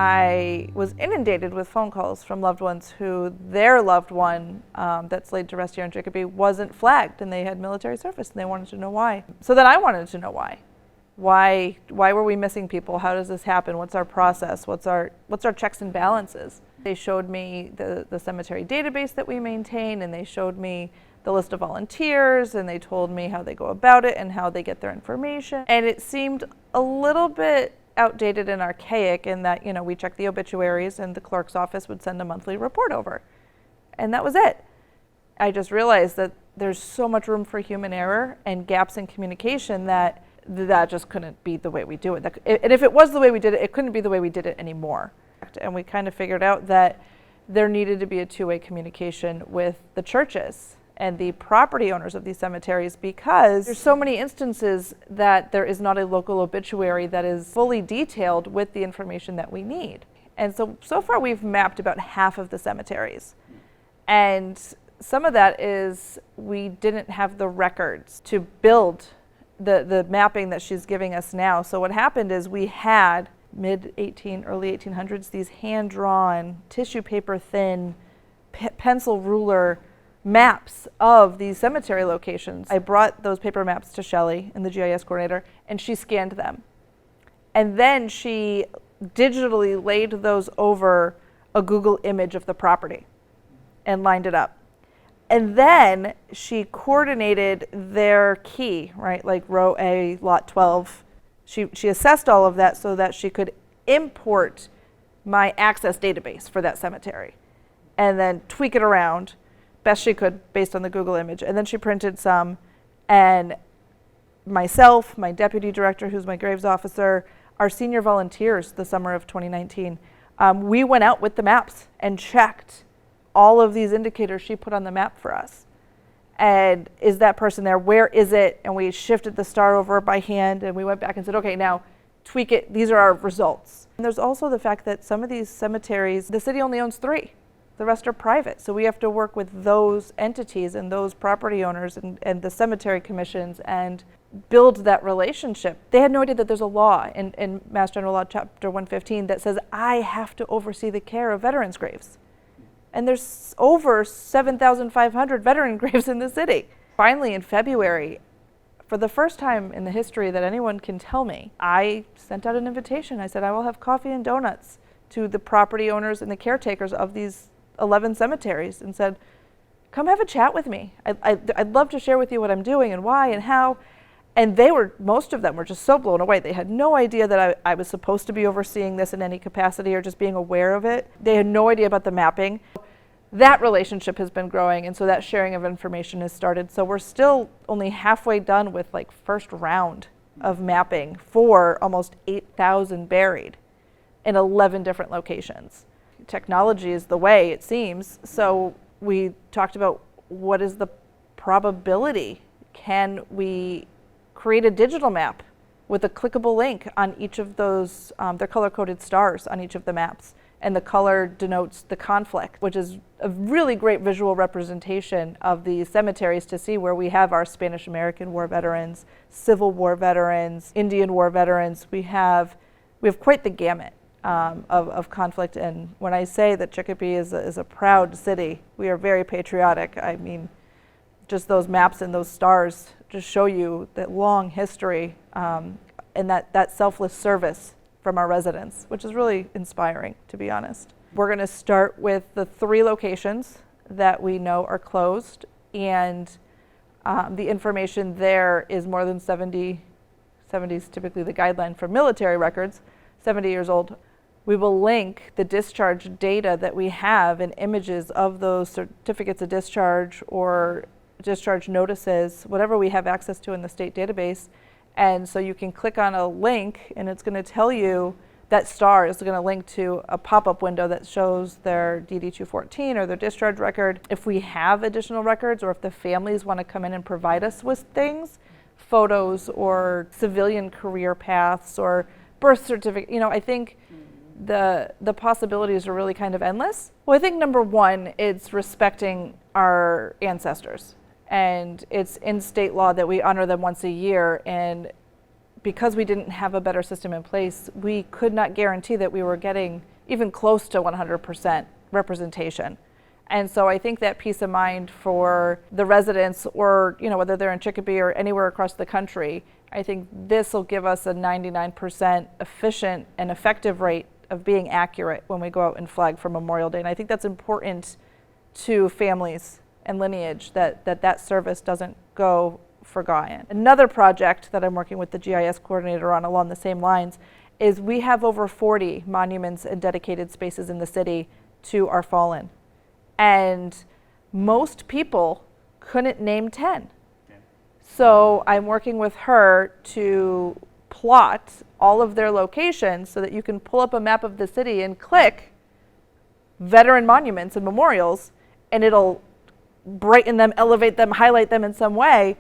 I was inundated with phone calls from loved ones who their loved one that's laid to rest here in Chicopee wasn't flagged, and they had military service, and they wanted to know why. So then I wanted to know why. Why were we missing people? How does this happen? What's our process? What's our checks and balances? They showed me the cemetery database that we maintain, and they showed me the list of volunteers, and they told me how they go about it and how they get their information. And it seemed a little bit outdated and archaic in that, you know, we check the obituaries and the clerk's office would send a monthly report over. And that was it. I just realized that there's so much room for human error and gaps in communication that just couldn't be the way we do it. And if it was the way we did it, it couldn't be the way we did it anymore. And we kind of figured out that there needed to be a two-way communication with the churches and the property owners of these cemeteries, because there's so many instances that there is not a local obituary that is fully detailed with the information that we need. And so far we've mapped about half of the cemeteries. And some of that is we didn't have the records to build the mapping that she's giving us now. So what happened is we had early 1800s, these hand-drawn, tissue paper thin, pencil ruler maps of these cemetery locations. I brought those paper maps to Shelley, and the GIS coordinator, and she scanned them. And then she digitally laid those over a Google image of the property and lined it up. And then she coordinated their key, right, like row A, lot 12. She assessed all of that so that she could import my access database for that cemetery and then tweak it around best she could based on the Google image. And then she printed some, and myself, my deputy director, who's my graves officer, our senior volunteers the summer of 2019, we went out with the maps and checked all of these indicators she put on the map for us. And is that person there? Where is it? And we shifted the star over by hand, and we went back and said, okay, now tweak it. These are our results. And there's also the fact that some of these cemeteries, the city only owns 3. The rest are private. So we have to work with those entities and those property owners and the cemetery commissions and build that relationship. They had no idea that there's a law in Mass General Law Chapter 115 that says I have to oversee the care of veterans' graves. And there's over 7,500 veteran graves in the city. Finally, in February, for the first time in the history that anyone can tell me, I sent out an invitation. I said, I will have coffee and donuts to the property owners and the caretakers of these 11 cemeteries, and said, come have a chat with me. I'd love to share with you what I'm doing and why and how. And most of them were just so blown away. They had no idea that I was supposed to be overseeing this in any capacity or just being aware of it. They had no idea about the mapping. That relationship has been growing, and so that sharing of information has started. So we're still only halfway done with like first round of mapping for almost 8,000 buried in 11 different locations. Technology is the way, it seems. So we talked about what is the probability. Can we create a digital map with a clickable link on each of those, they're color-coded stars on each of the maps, and the color denotes the conflict, which is a really great visual representation of the cemeteries to see where we have our Spanish-American War veterans, Civil War veterans, Indian War veterans. We have quite the gamut of conflict. And when I say that Chicopee is a proud city, we are very patriotic. I mean, just those maps and those stars just show you that long history and that selfless service from our residents, which is really inspiring, to be honest. We're going to start with the 3 locations that we know are closed, and the information there is more than 70 is typically the guideline for military records, 70 years old. We will link the discharge data that we have and images of those certificates of discharge or discharge notices, whatever we have access to in the state database. And so you can click on a link, and it's going to tell you that star is going to link to a pop-up window that shows their DD-214 or their discharge record. If we have additional records, or if the families want to come in and provide us with things, photos or civilian career paths or birth certificate, you know, I think the possibilities are really kind of endless. Well, I think number one, it's respecting our ancestors. And it's in state law that we honor them once a year, and because we didn't have a better system in place, we could not guarantee that we were getting even close to 100% representation. And so I think that peace of mind for the residents, or whether they're in Chicopee or anywhere across the country, I think this will give us a 99% efficient and effective rate of being accurate when we go out and flag for Memorial Day. And I think that's important to families and lineage, that service doesn't go forgotten. Another project that I'm working with the GIS coordinator on along the same lines is we have over 40 monuments and dedicated spaces in the city to our fallen. And most people couldn't name 10. Yeah. So I'm working with her to plot all of their locations so that you can pull up a map of the city and click veteran monuments and memorials, and it'll brighten them, elevate them, highlight them in some way,